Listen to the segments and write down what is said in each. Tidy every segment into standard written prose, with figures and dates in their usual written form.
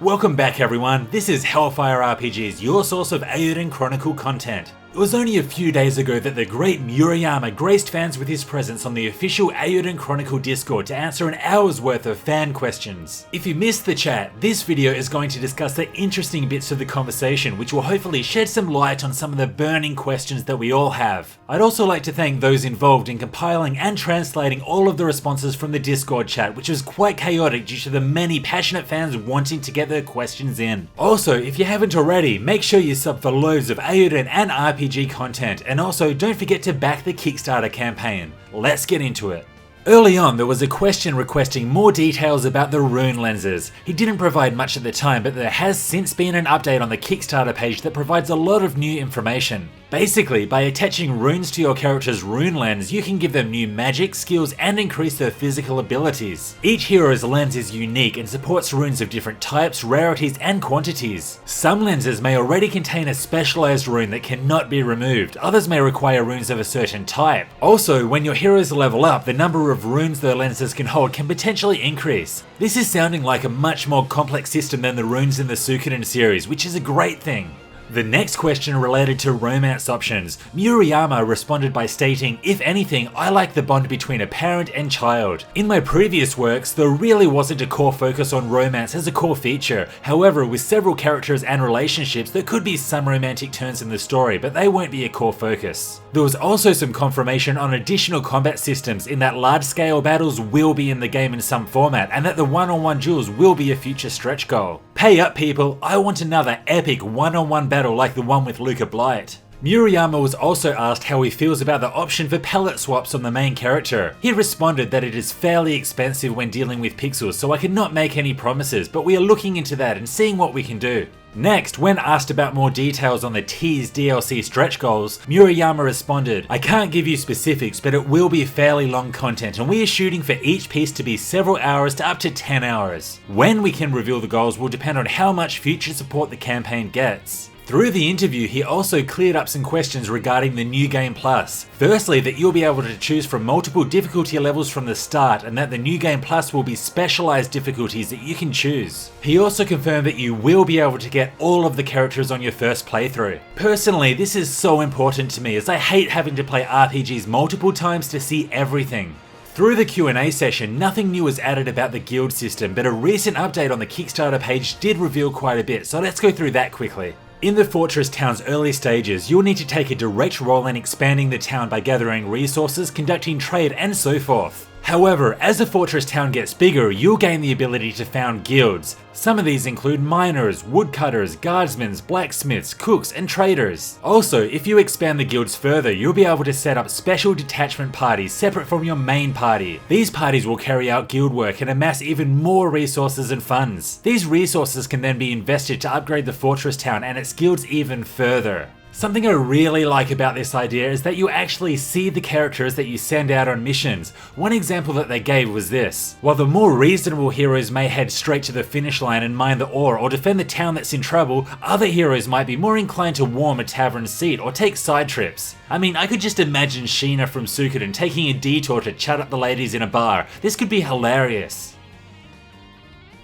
Welcome back everyone, this is Hellfire RPGs, your source of Eiyuden Chronicle content. It was only a few days ago that the great Murayama graced fans with his presence on the official Eiyuden Chronicle Discord to answer an hour's worth of fan questions. If you missed the chat, this video is going to discuss the interesting bits of the conversation which will hopefully shed some light on some of the burning questions that we all have. I'd also like to thank those involved in compiling and translating all of the responses from the Discord chat, which was quite chaotic due to the many passionate fans wanting to get their questions in. Also, if you haven't already, make sure you sub for loads of Eiyuden and RPG content, and also don't forget to back the Kickstarter campaign. Let's get into it. Early on, there was a question requesting more details about the Rune Lenses. He didn't provide much at the time, but there has since been an update on the Kickstarter page that provides a lot of new information. Basically, by attaching runes to your character's rune lens, you can give them new magic, skills, and increase their physical abilities. Each hero's lens is unique and supports runes of different types, rarities, and quantities. Some lenses may already contain a specialized rune that cannot be removed, others may require runes of a certain type. Also, when your heroes level up, the number of runes their lenses can hold can potentially increase. This is sounding like a much more complex system than the runes in the Suikoden series, which is a great thing. The next question related to romance options. Murayama responded by stating, "If anything, I like the bond between a parent and child. In my previous works, there really wasn't a core focus on romance as a core feature. However, with several characters and relationships, there could be some romantic turns in the story, but they won't be a core focus." There was also some confirmation on additional combat systems, in that large-scale battles will be in the game in some format, and that the one-on-one duels will be a future stretch goal. Pay up people, I want another epic one-on-one battle like the one with Luca Blight. Murayama was also asked how he feels about the option for palette swaps on the main character. He responded that it is fairly expensive when dealing with pixels, so I cannot make any promises, but we are looking into that and seeing what we can do. Next, when asked about more details on the teased DLC stretch goals, Murayama responded, "I can't give you specifics, but it will be fairly long content and we are shooting for each piece to be several hours to up to 10 hours. When we can reveal the goals will depend on how much future support the campaign gets." Through the interview, he also cleared up some questions regarding the New Game Plus. Firstly, that you'll be able to choose from multiple difficulty levels from the start, and that the New Game Plus will be specialized difficulties that you can choose. He also confirmed that you will be able to get all of the characters on your first playthrough. Personally, this is so important to me as I hate having to play RPGs multiple times to see everything. Through the Q&A session, nothing new was added about the guild system, but a recent update on the Kickstarter page did reveal quite a bit, so let's go through that quickly. In the Fortress Town's early stages, you'll need to take a direct role in expanding the town by gathering resources, conducting trade, and so forth. However, as the Fortress Town gets bigger, you'll gain the ability to found guilds. Some of these include miners, woodcutters, guardsmen, blacksmiths, cooks, and traders. Also, if you expand the guilds further, you'll be able to set up special detachment parties separate from your main party. These parties will carry out guild work and amass even more resources and funds. These resources can then be invested to upgrade the Fortress Town and its guilds even further. Something I really like about this idea is that you actually see the characters that you send out on missions. One example that they gave was this. While the more reasonable heroes may head straight to the finish line and mine the ore or defend the town that's in trouble, other heroes might be more inclined to warm a tavern seat or take side trips. I mean, I could just imagine Sheena from Suikoden taking a detour to chat up the ladies in a bar. This could be hilarious.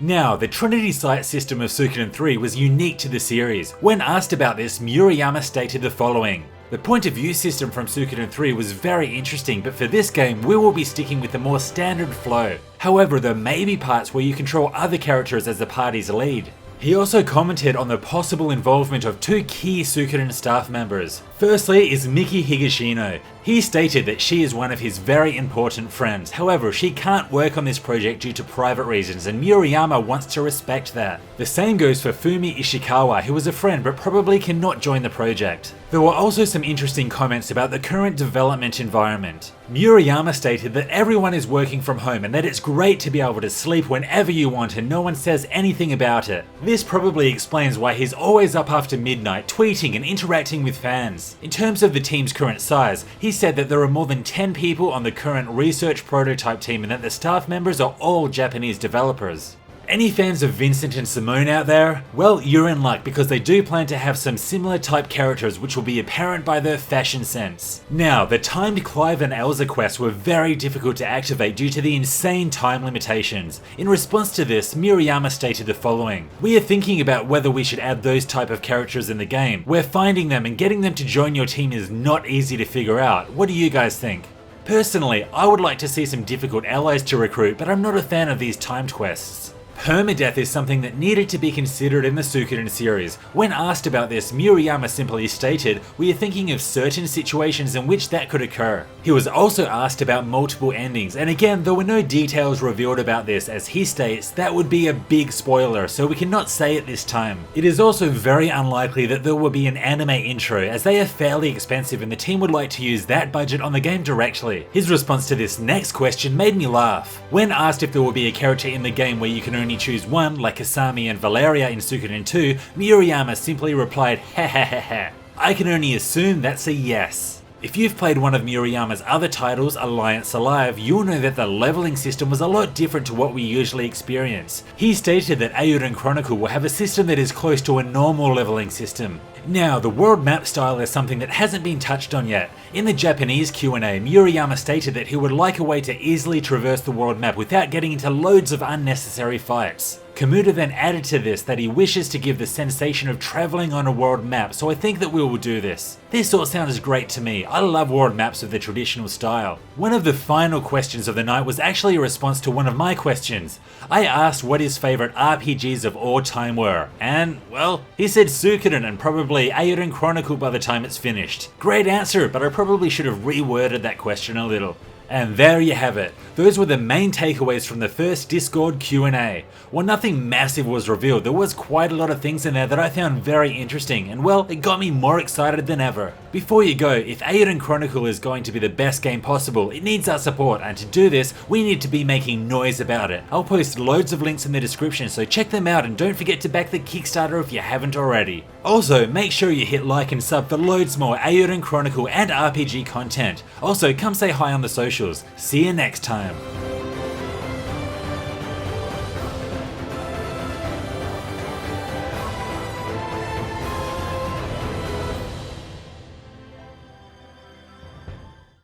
Now, the Trinity system of Suikoden 3 was unique to the series. When asked about this, Murayama stated the following. "The point of view system from Suikoden 3 was very interesting, but for this game we will be sticking with the more standard flow. However, there may be parts where you control other characters as the party's lead." He also commented on the possible involvement of two key Suikoden staff members. Firstly is Miki Higashino. He stated that she is one of his very important friends, however she can't work on this project due to private reasons and Murayama wants to respect that. The same goes for Fumi Ishikawa, who is a friend but probably cannot join the project. There were also some interesting comments about the current development environment. Murayama stated that everyone is working from home and that it's great to be able to sleep whenever you want and no one says anything about it. This probably explains why he's always up after midnight tweeting and interacting with fans. In terms of the team's current size, he said that there are more than 10 people on the current research prototype team and that the staff members are all Japanese developers. Any fans of Vincent and Simone out there? Well, you're in luck because they do plan to have some similar type characters which will be apparent by their fashion sense. Now, the timed Clive and Elsa quests were very difficult to activate due to the insane time limitations. In response to this, Murayama stated the following: "We are thinking about whether we should add those type of characters in the game, where finding them and getting them to join your team is not easy to figure out. What do you guys think?" Personally, I would like to see some difficult allies to recruit, but I'm not a fan of these timed quests. Permadeath is something that needed to be considered in the Suikoden series. When asked about this, Murayama simply stated, "We are thinking of certain situations in which that could occur." He was also asked about multiple endings, and again, there were no details revealed about this, as he states that would be a big spoiler, so we cannot say at this time. It is also very unlikely that there will be an anime intro, as they are fairly expensive and the team would like to use that budget on the game directly. His response to this next question made me laugh. When asked if there will be a character in the game where you can only choose one, like Kasami and Valeria in Suikoden 2, Murayama simply replied, "Ha ha ha ha." I can only assume that's a yes. If you've played one of Murayama's other titles, Alliance Alive, you'll know that the leveling system was a lot different to what we usually experience. He stated that Eiyuden Chronicle will have a system that is close to a normal leveling system. Now, the world map style is something that hasn't been touched on yet. In the Japanese Q&A, Murayama stated that he would like a way to easily traverse the world map without getting into loads of unnecessary fights. Kamuta then added to this that he wishes to give the sensation of travelling on a world map, so I think that we will do this. This all sounds great to me. I love world maps of the traditional style. One of the final questions of the night was actually a response to one of my questions. I asked what his favourite RPGs of all time were, and, well, he said Suikoden and probably Eiyuden Chronicle by the time it's finished. Great answer, but I probably should have reworded that question a little. And there you have it. Those were the main takeaways from the first Discord Q&A. While nothing massive was revealed, there was quite a lot of things in there that I found very interesting, and well, it got me more excited than ever. Before you go, if Eiyuden Chronicle is going to be the best game possible, it needs our support, and to do this, we need to be making noise about it. I'll post loads of links in the description, so check them out and don't forget to back the Kickstarter if you haven't already. Also, make sure you hit like and sub for loads more Eiyuden Chronicle and RPG content. Also, come say hi on the socials. See you next time.